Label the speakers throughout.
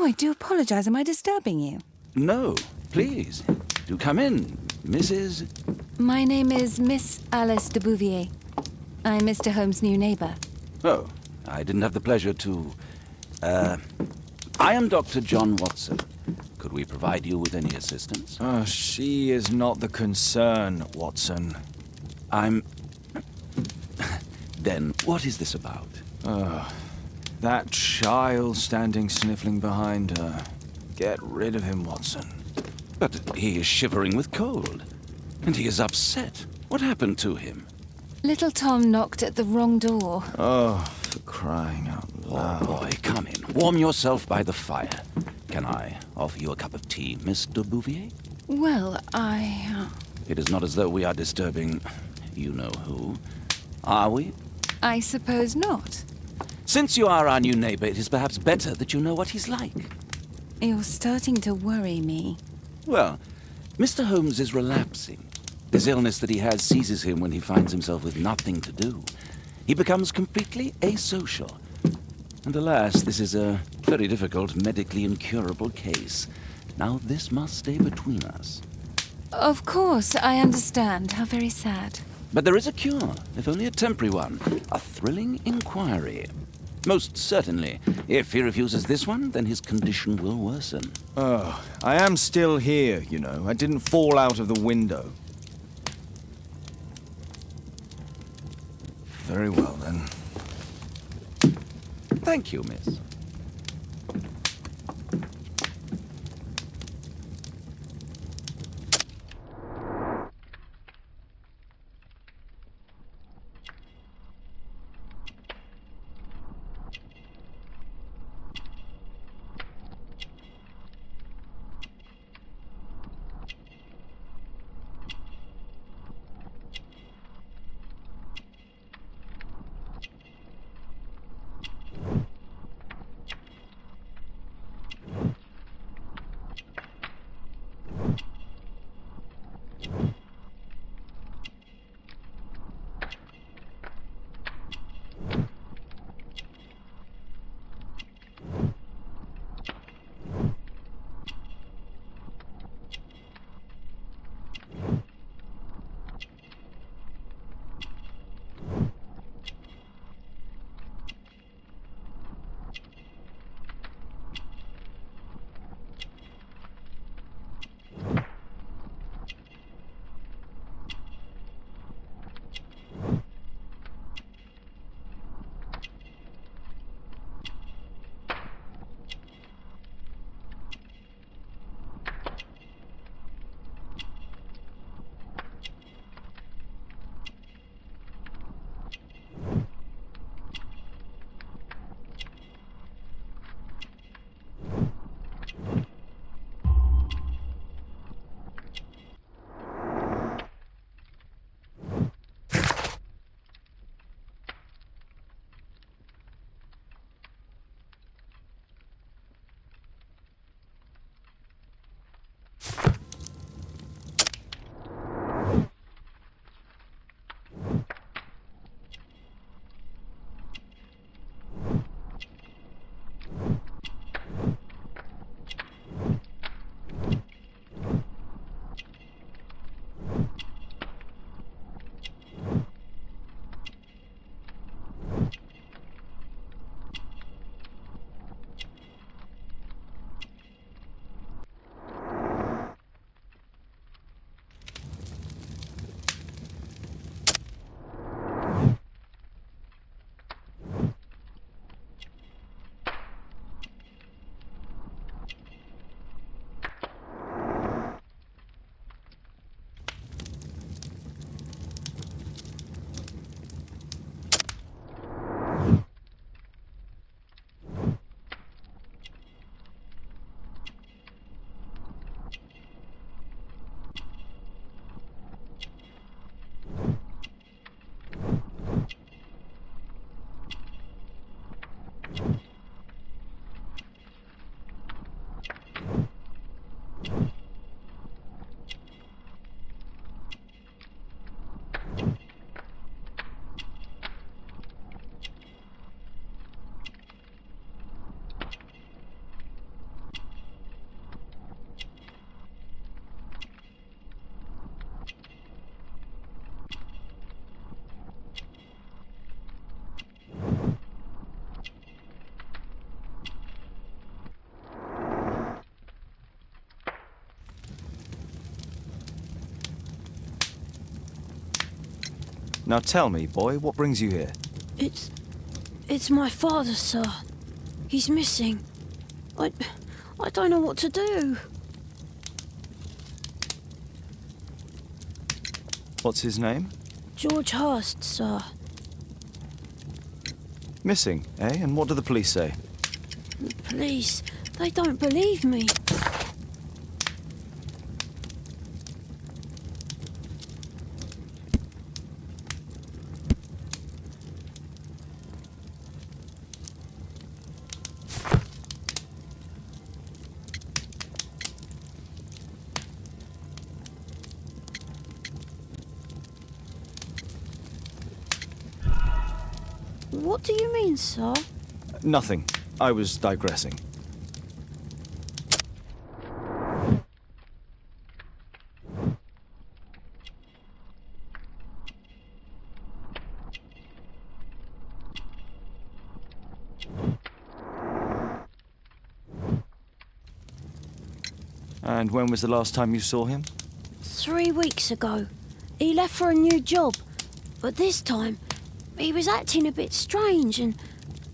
Speaker 1: I do apologize. Am I disturbing you?
Speaker 2: No, please. Do come in, Mrs.
Speaker 1: My name is Miss Alice de Bouvier. I'm Mr. Holmes' new neighbor.
Speaker 2: Oh, I didn't have the pleasure to... I am Dr. John Watson. Could we provide you with any assistance?
Speaker 3: She is not the concern, Watson.
Speaker 2: Then, what is this about?
Speaker 3: That child standing sniffling behind her. Get rid of him, Watson.
Speaker 2: But he is shivering with cold. And he is upset. What happened to him?
Speaker 1: Little Tom knocked at the wrong door.
Speaker 3: Oh, for crying out loud.
Speaker 2: Oh, boy, come in. Warm yourself by the fire. Can I offer you a cup of tea, Miss de Bouvier?
Speaker 1: Well,
Speaker 2: It is not as though we are disturbing you-know-who, are we?
Speaker 1: I suppose not.
Speaker 2: Since you are our new neighbor, it is perhaps better that you know what he's like.
Speaker 1: You're starting to worry me.
Speaker 2: Well, Mr. Holmes is relapsing. This illness that he has seizes him when he finds himself with nothing to do. He becomes completely asocial. And alas, this is a very difficult, medically incurable case. Now, this must stay between us.
Speaker 1: Of course, I understand. How very sad.
Speaker 2: But there is a cure, if only a temporary one. A thrilling inquiry. Most certainly. If he refuses this one, then his condition will worsen.
Speaker 3: Oh, I am still here, you know. I didn't fall out of the window. Very well, then.
Speaker 2: Thank you, miss.
Speaker 3: Now tell me, boy, what brings you here?
Speaker 4: It's my father, sir. He's missing. I don't know what to do.
Speaker 3: What's his name?
Speaker 4: George Hurst, sir.
Speaker 3: Missing, eh? And what do the police say?
Speaker 4: The police, they don't believe me. What do you mean, sir?
Speaker 3: Nothing. I was digressing. And when was the last time you saw him?
Speaker 4: 3 weeks ago. He left for a new job, but this time he was acting a bit strange and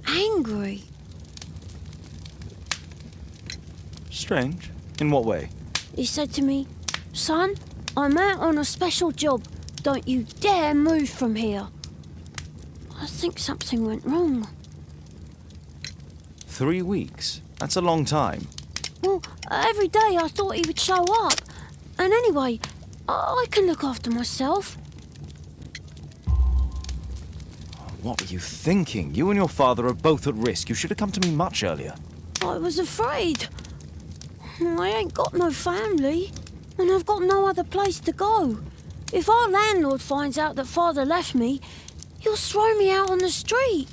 Speaker 4: angry.
Speaker 3: Strange? In what way?
Speaker 4: He said to me, "Son, I'm out on a special job. Don't you dare move from here." I think something went wrong.
Speaker 3: 3 weeks? That's a long time.
Speaker 4: Well, every day I thought he would show up. And anyway, I can look after myself.
Speaker 3: What were you thinking? You and your father are both at risk. You should have come to me much earlier.
Speaker 4: I was afraid. I ain't got no family, and I've got no other place to go. If our landlord finds out that father left me, he'll throw me out on the street.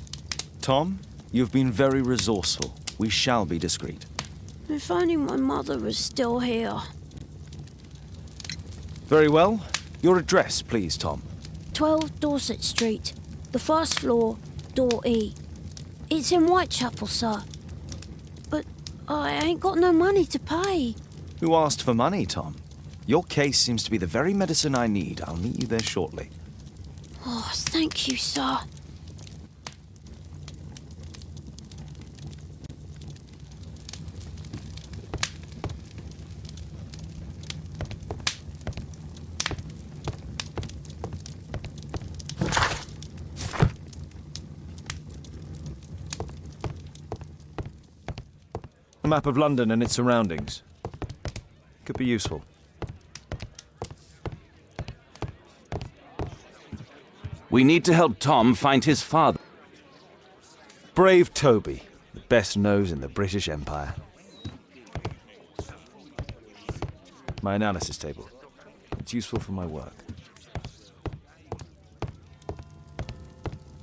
Speaker 3: Tom, you've been very resourceful. We shall be discreet.
Speaker 4: If only my mother was still here.
Speaker 3: Very well. Your address, please, Tom.
Speaker 4: 12 Dorset Street, the first floor, door E. It's in Whitechapel, sir. But I ain't got no money to pay.
Speaker 3: Who asked for money, Tom? Your case seems to be the very medicine I need. I'll meet you there shortly.
Speaker 4: Oh, thank you, sir.
Speaker 3: A map of London and its surroundings. Could be useful.
Speaker 2: We need to help Tom find his father.
Speaker 3: Brave Toby, the best nose in the British Empire. My analysis table. It's useful for my work.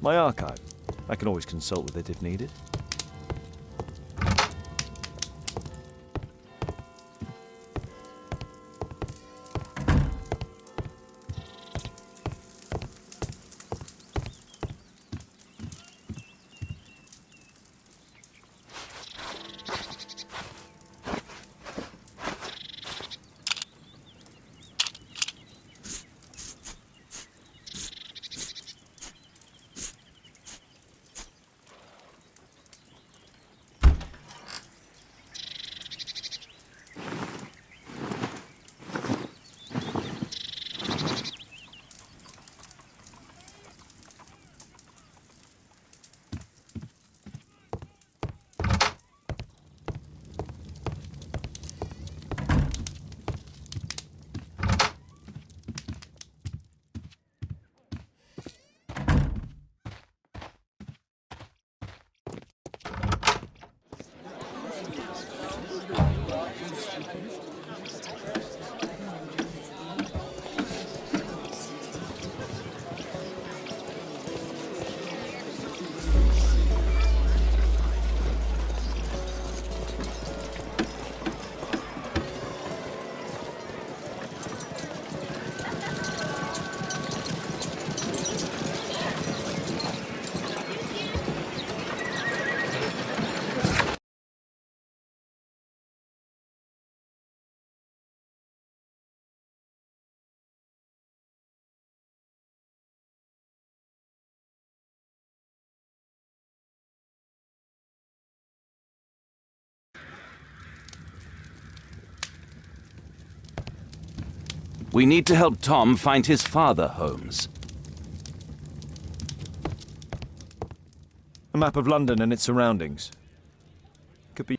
Speaker 3: My archive. I can always consult with it if needed.
Speaker 2: We need to help Tom find his father, Holmes.
Speaker 3: A map of London and its surroundings. Could be...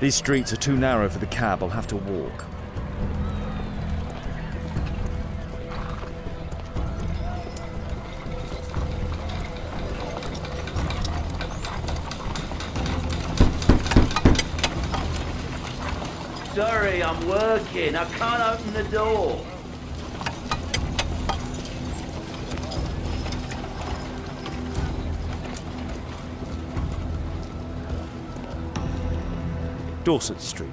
Speaker 3: These streets are too narrow for the cab. I'll have to walk.
Speaker 2: Sorry, I'm working. I can't open the door.
Speaker 3: Dorset Street.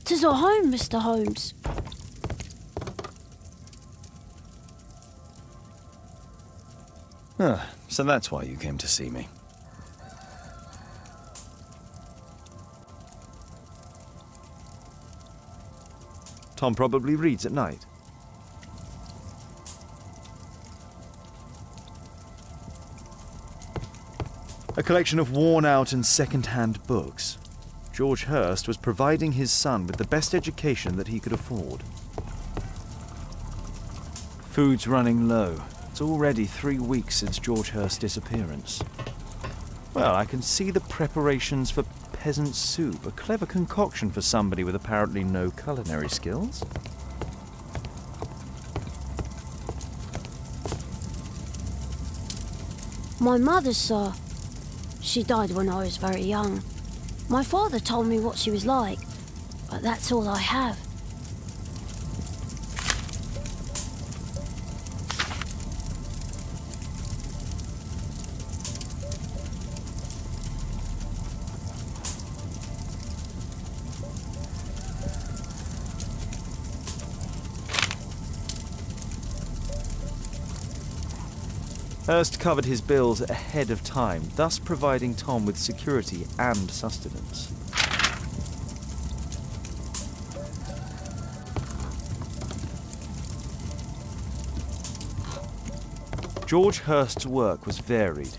Speaker 4: Tis our home, Mr. Holmes.
Speaker 3: So that's why you came to see me. Tom probably reads at night. A collection of worn-out and second-hand books. George Hurst was providing his son with the best education that he could afford. Food's running low. It's already 3 weeks since George Hurst's disappearance. Well, I can see the preparations for peasant soup, a clever concoction for somebody with apparently no culinary skills.
Speaker 4: My mother, sir. She died when I was very young. My father told me what she was like, but that's all I have.
Speaker 3: Hurst covered his bills ahead of time, thus providing Tom with security and sustenance. George Hurst's work was varied.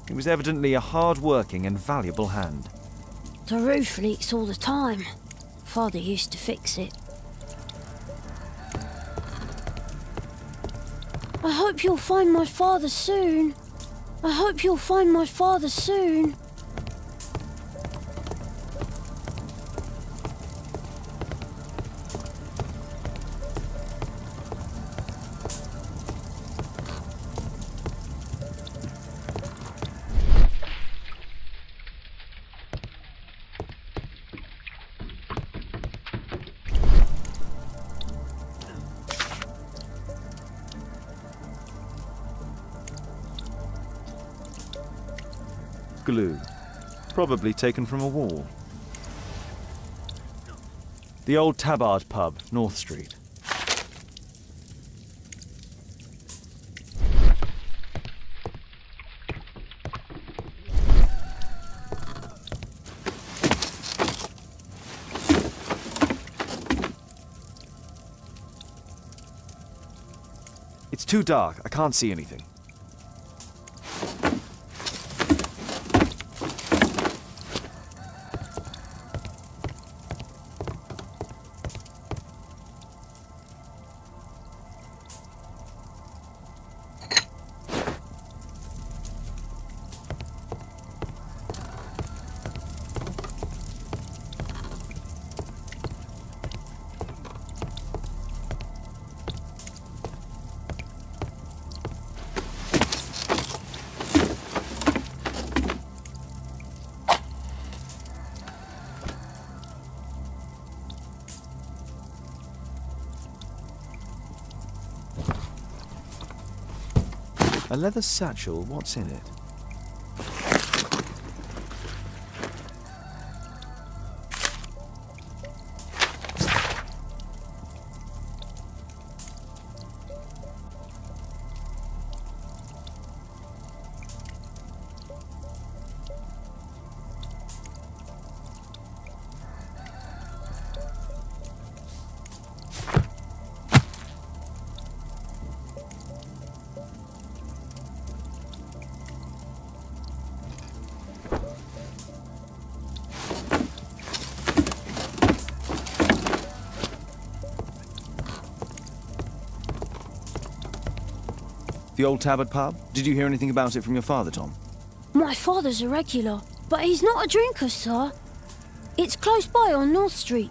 Speaker 3: He was evidently a hard-working and valuable hand.
Speaker 4: The roof leaks all the time. Father used to fix it. I hope you'll find my father soon. I hope you'll find my father soon.
Speaker 3: glue, probably taken from a wall. The old Tabard pub, North Street. It's too dark. I can't see anything. A leather satchel, what's in it? The old Tabard pub? Did you hear anything about it from your father, Tom?
Speaker 4: My father's a regular, but he's not a drinker, sir. It's close by on North Street.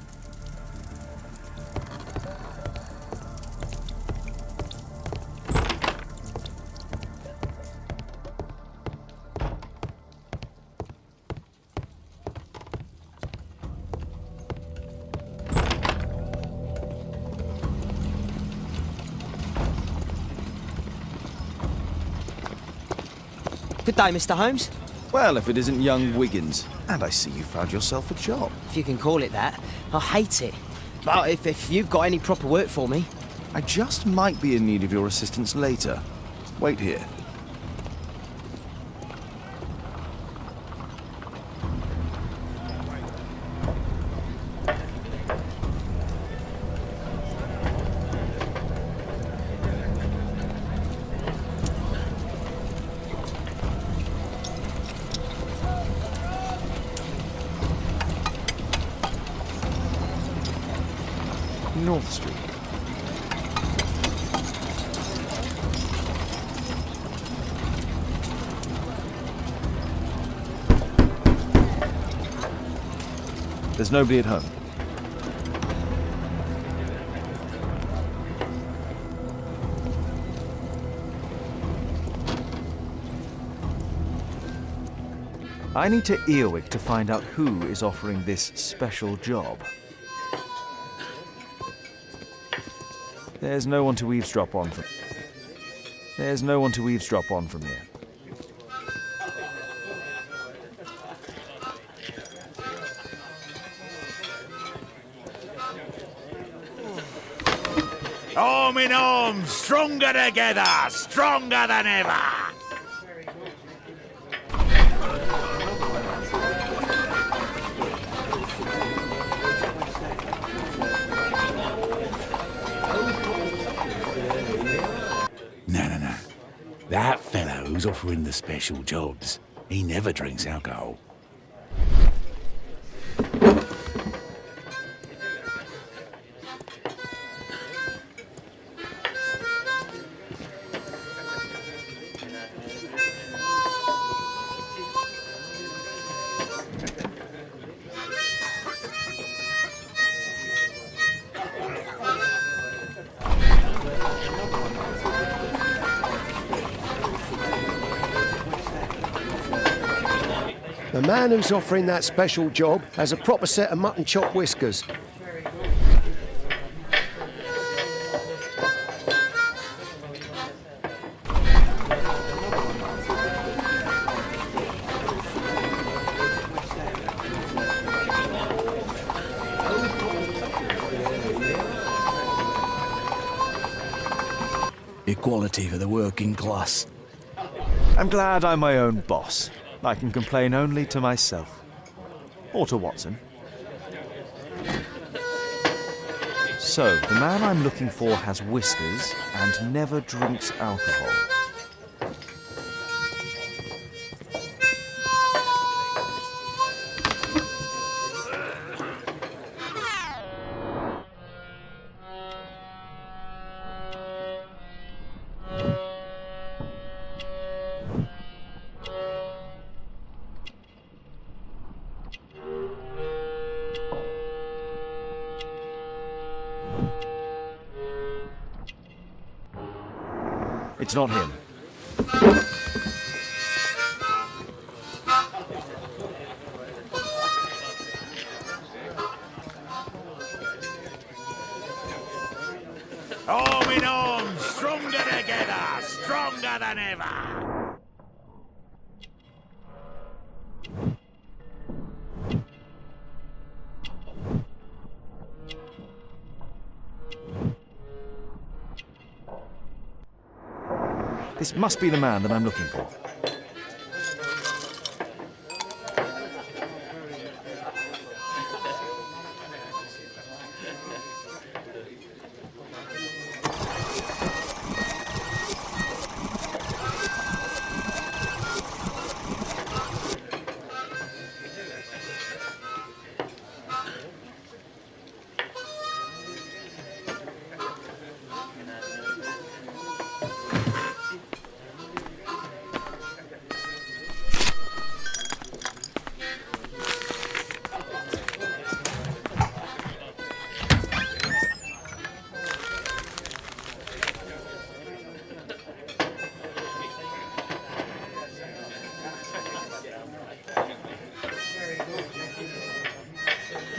Speaker 5: Good day, Mr. Holmes.
Speaker 3: Well, if it isn't young Wiggins. And I see you found yourself a job.
Speaker 5: If you can call it that. I hate it. But if you've got any proper work for me...
Speaker 3: I just might be in need of your assistance later. Wait here. North Street. There's nobody at home. I need to Earwig to find out who is offering this special job. There's no one to eavesdrop on from. There's no one to eavesdrop on from here.
Speaker 6: Arm in arm, stronger together, stronger than ever. No. That fellow who's offering the special jobs, he never drinks alcohol.
Speaker 7: The man who's offering that special job has a proper set of mutton chop whiskers.
Speaker 8: inequality for the working class.
Speaker 3: I'm glad I'm my own boss. I can complain only to myself. Or to Watson. So, the man I'm looking for has whiskers and never drinks alcohol. It's not him.
Speaker 6: Arm in arm, stronger together, stronger than ever.
Speaker 3: This must be the man that I'm looking for.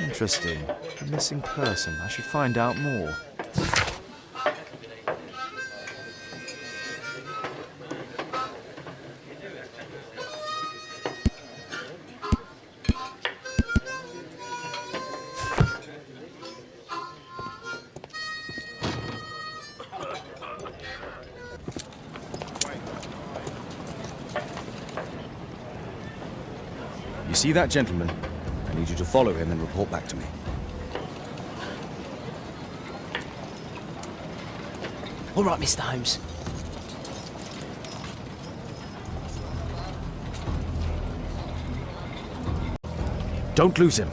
Speaker 3: Interesting. A missing person. I should find out more.
Speaker 8: You see that gentleman? I need you to follow him and report back to me.
Speaker 5: All right, Mr. Holmes.
Speaker 8: Don't lose him.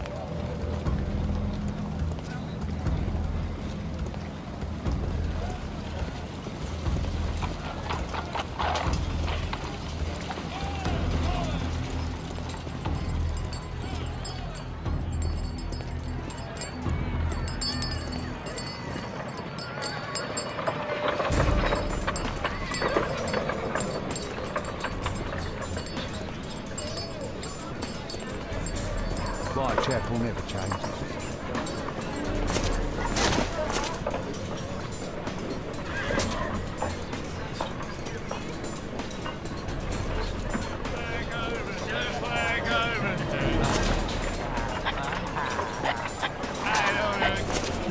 Speaker 7: Whitechapel never changes.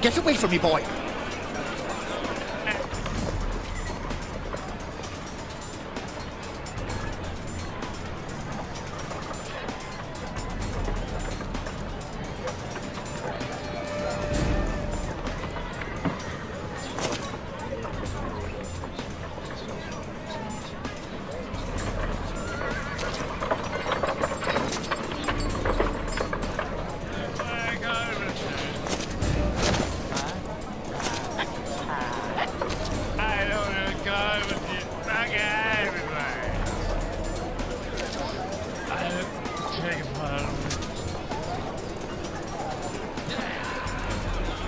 Speaker 9: Get away from me, boy!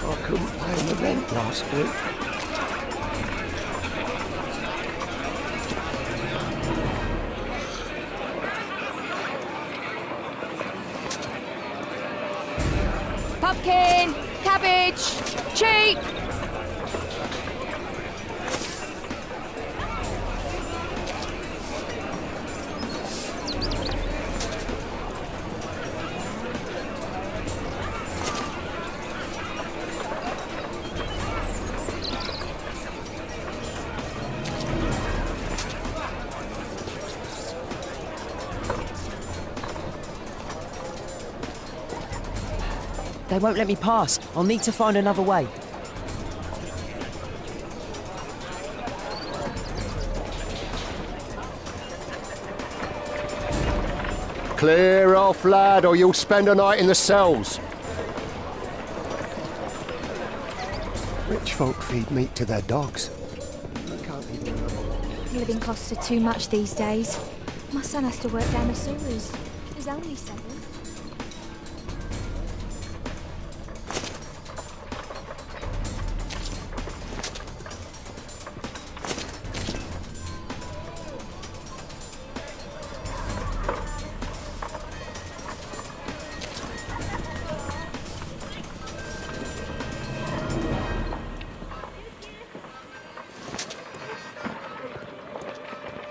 Speaker 7: I couldn't pay my rent last week.
Speaker 1: Pumpkin, cabbage, cheek.
Speaker 5: They won't let me pass. I'll need to find another way.
Speaker 7: Clear off, lad, or you'll spend a night in the cells. Rich folk feed meat to their dogs. I can't even remember.
Speaker 10: Living costs are too much these days. My son has to work down the sewers. He's only 7.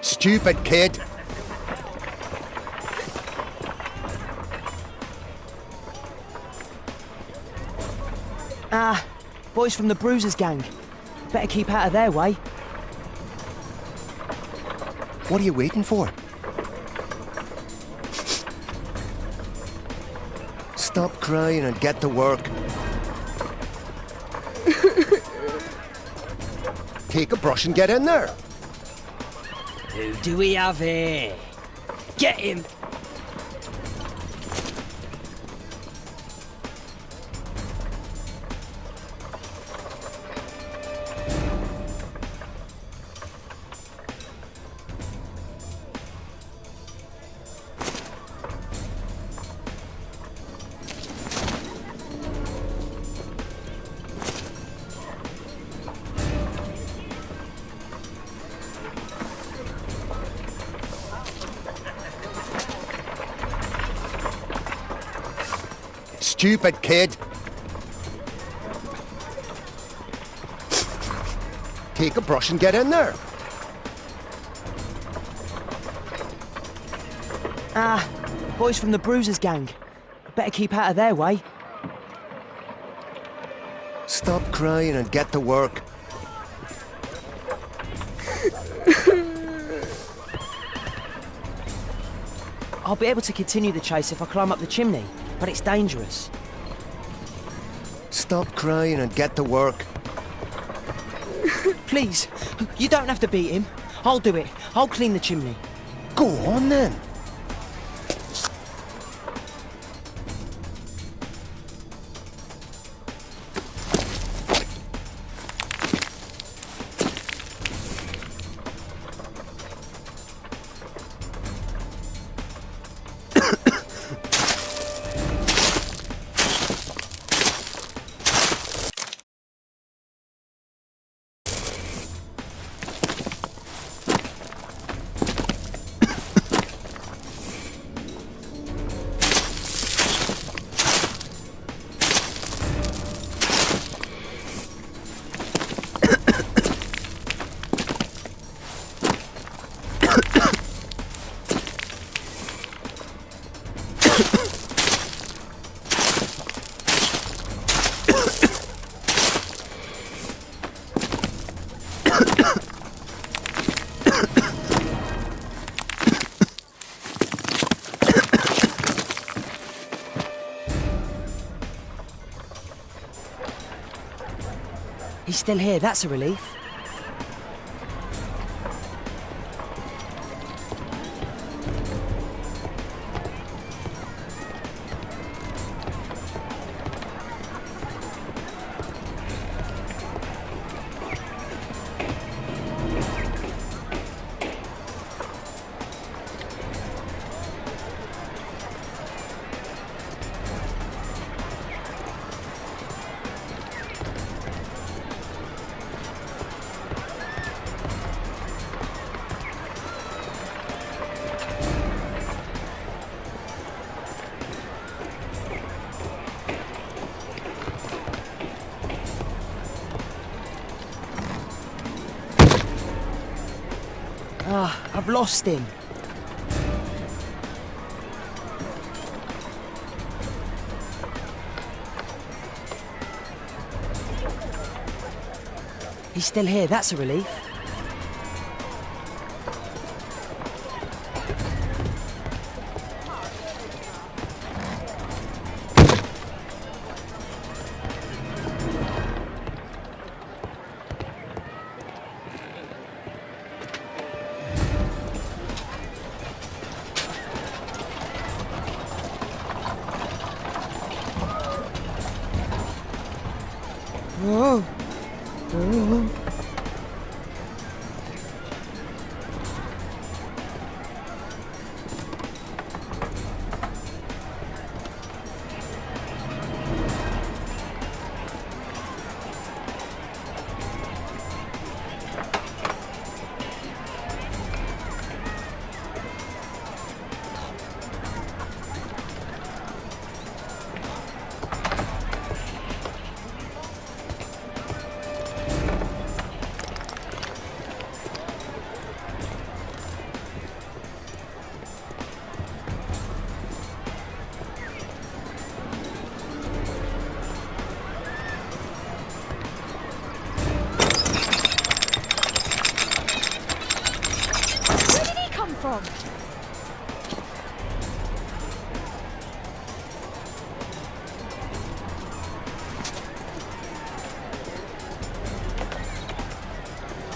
Speaker 7: Stupid kid.
Speaker 5: Ah, boys from the Bruisers gang. Better keep out of their way.
Speaker 7: What are you waiting for? Stop crying and get to work. Take a brush and get in there.
Speaker 5: Who do we have here? Get him!
Speaker 7: Stupid kid. Take a brush and get in there.
Speaker 5: Ah, boys from the Bruisers gang. Better keep out of their way.
Speaker 7: Stop crying and get to work.
Speaker 5: I'll be able to continue the chase if I climb up the chimney, but it's dangerous.
Speaker 7: Stop crying and get to work.
Speaker 5: Please, you don't have to beat him. I'll do it. I'll clean the chimney.
Speaker 7: Go on then.
Speaker 5: He's still here, that's a relief. Ah, I've lost him. He's still here, that's a relief. Whoa. Whoa.
Speaker 10: From?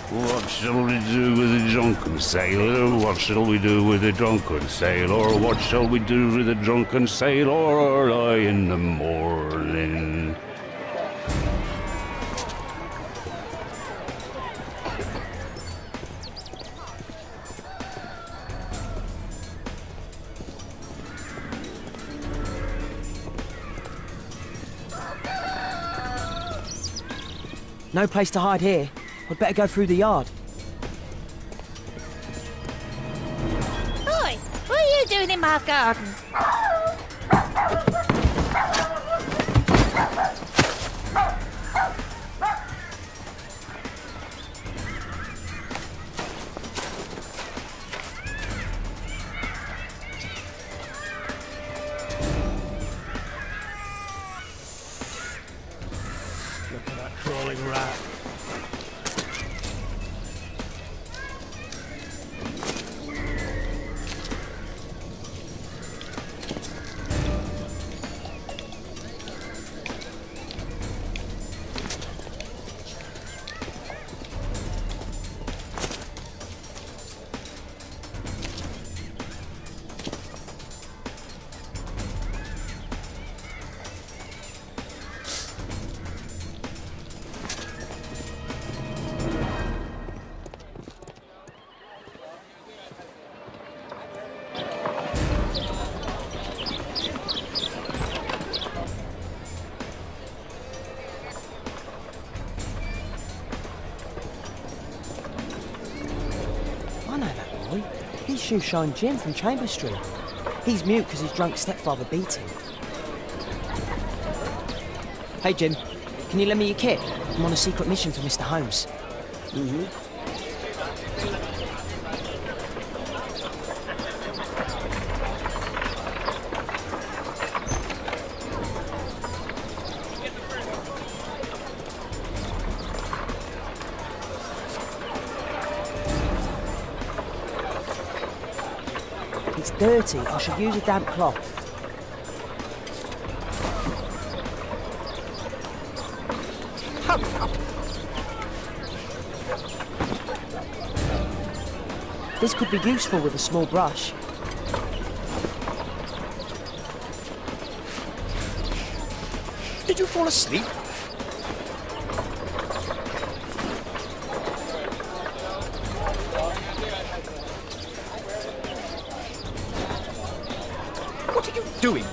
Speaker 11: What shall we do with a drunken sailor? What shall we do with a drunken sailor? What shall we do with a drunken sailor? Early in the morning.
Speaker 5: No place to hide here. I'd better go through the yard.
Speaker 10: Oi! What are you doing in my garden?
Speaker 7: Look at that crawling rat.
Speaker 5: I know that boy. He's Shoeshine Jim from Chambers Street. He's mute because his drunk stepfather beat him. Hey Jim, can you lend me your kit? I'm on a secret mission for Mr. Holmes. It's dirty. I should use a damp cloth. This could be useful with a small brush.
Speaker 9: Did you fall asleep? What are you doing?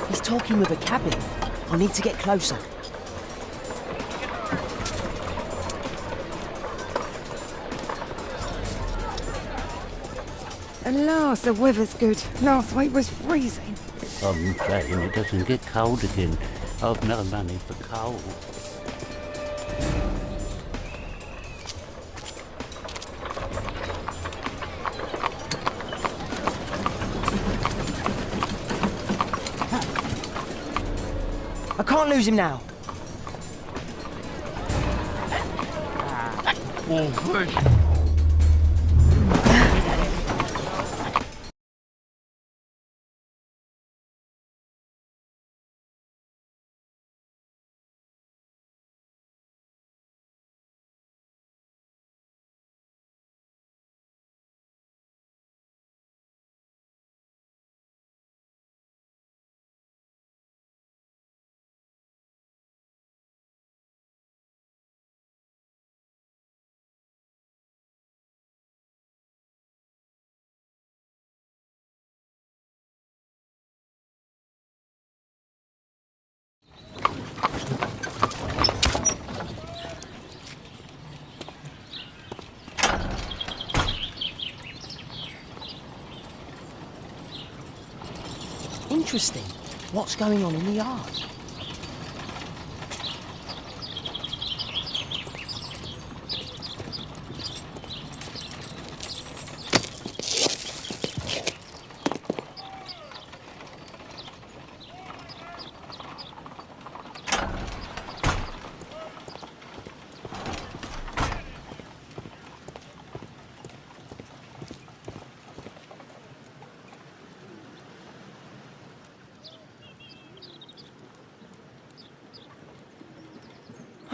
Speaker 5: He's talking with a cabin. I need to get closer.
Speaker 12: At last the weather's good. Last week was freezing.
Speaker 11: I'm saying it doesn't get cold again. I've no money for coal.
Speaker 5: I can't lose him now. Interesting. What's going on in the yard?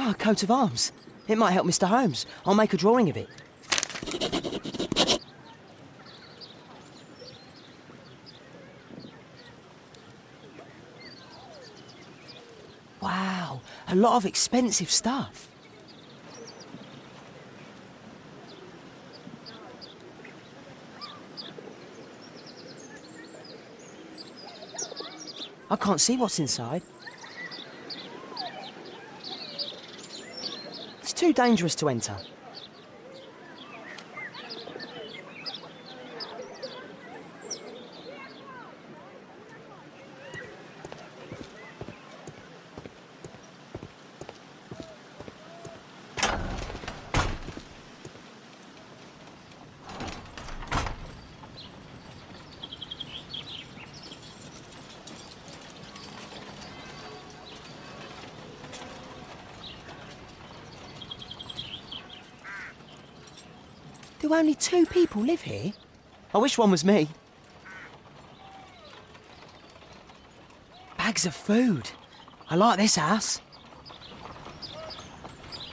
Speaker 5: Ah, a coat of arms. It might help Mr. Holmes. I'll make a drawing of it. Wow, a lot of expensive stuff. I can't see what's inside. It's too dangerous to enter. Do only 2 people live here? I wish one was me. Bags of food. I like this house.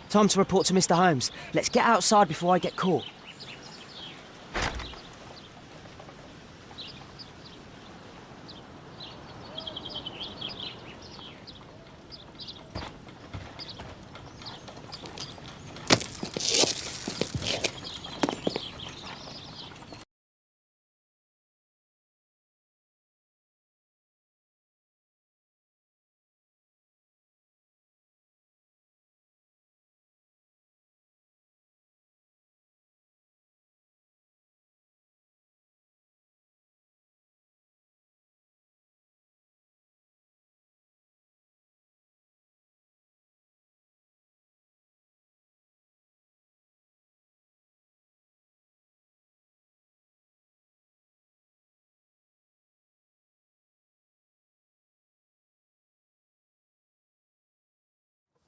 Speaker 5: Time to report to Mr. Holmes. Let's get outside before I get caught.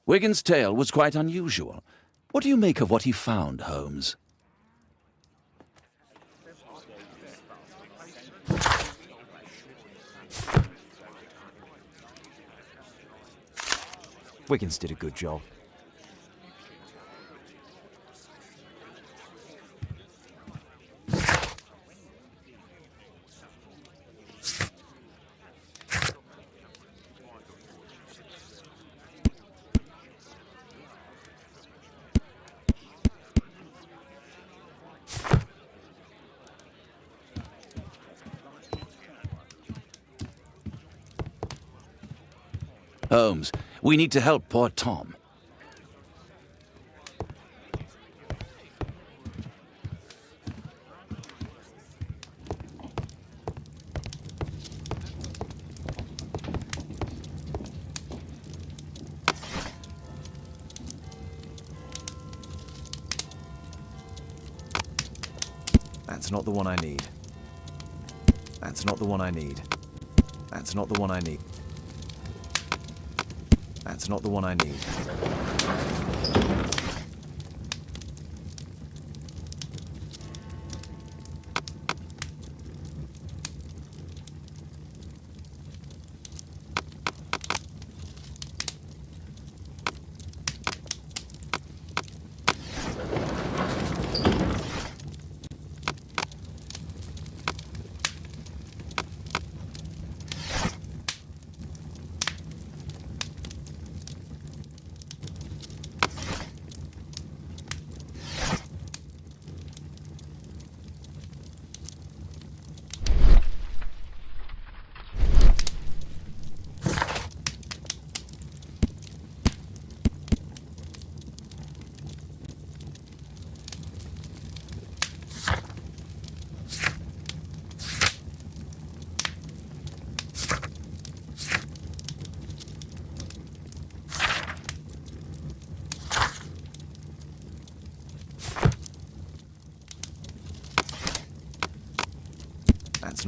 Speaker 2: Wigan's tale was quite unusual. What do you make of what he found, Holmes?
Speaker 3: Wiggins did a good job.
Speaker 2: Holmes, we need to help poor Tom.
Speaker 3: That's not the one I need. That's not the one I need. That's not the one I need. That's not the one I need.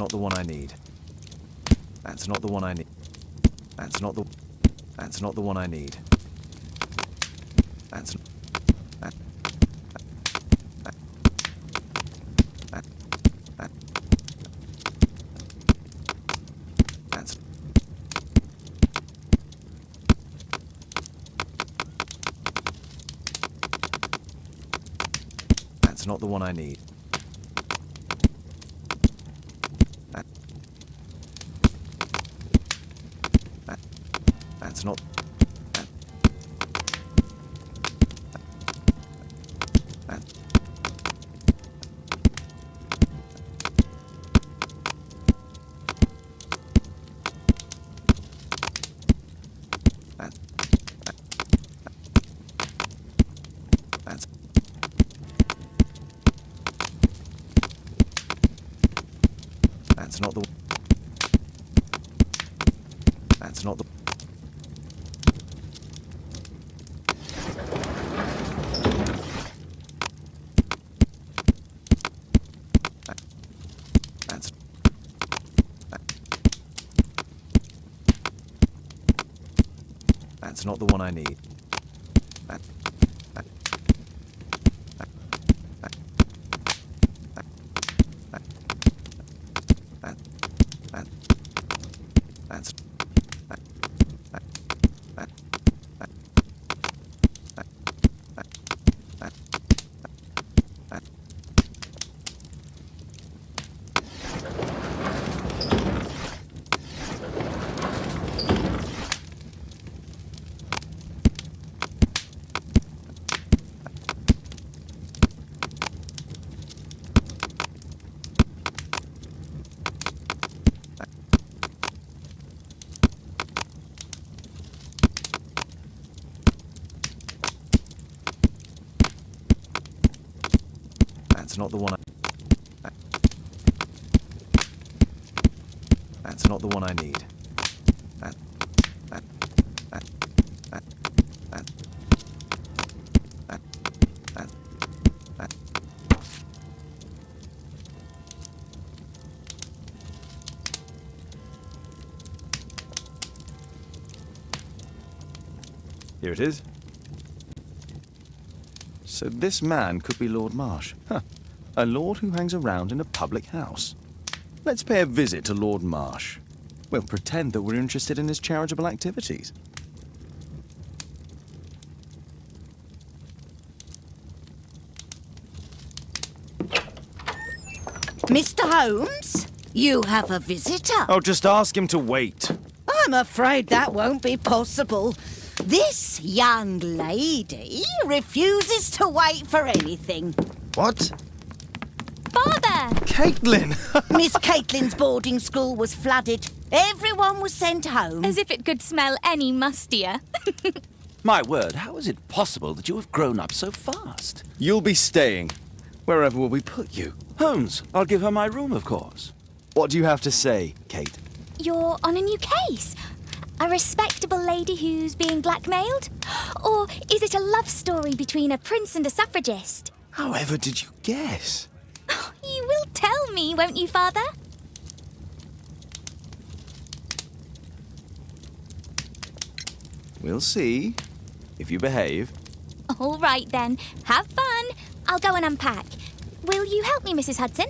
Speaker 3: not the one I need. That's not the one I need. That's not the one I need. That's not the one I need. That's not. That's not the. That's not the. That's not the one I need. That's not the one I... That's not the one I need. Here it is. So this man could be Lord Marsh. Huh. A lord who hangs around in a public house. Let's pay a visit to Lord Marsh. We'll pretend that we're interested in his charitable activities.
Speaker 13: Mr. Holmes, you have a visitor.
Speaker 3: Oh, just ask him to wait.
Speaker 13: I'm afraid that won't be possible. This young lady refuses to wait for anything.
Speaker 9: What?
Speaker 10: Father!
Speaker 3: Caitlin!
Speaker 13: Miss Caitlin's boarding school was flooded. Everyone was sent home.
Speaker 10: As if it could smell any mustier.
Speaker 2: My word, how is it possible that you have grown up so fast?
Speaker 3: You'll be staying. Wherever will we put you?
Speaker 2: Holmes, I'll give her my room, of course.
Speaker 3: What do you have to say, Kate?
Speaker 10: You're on a new case. A respectable lady who's being blackmailed? Or is it a love story between a prince and a suffragist?
Speaker 3: However did you guess?
Speaker 10: You will tell me, won't you, Father?
Speaker 3: We'll see, if you behave.
Speaker 10: All right, then. Have fun. I'll go and unpack. Will you help me, Mrs. Hudson?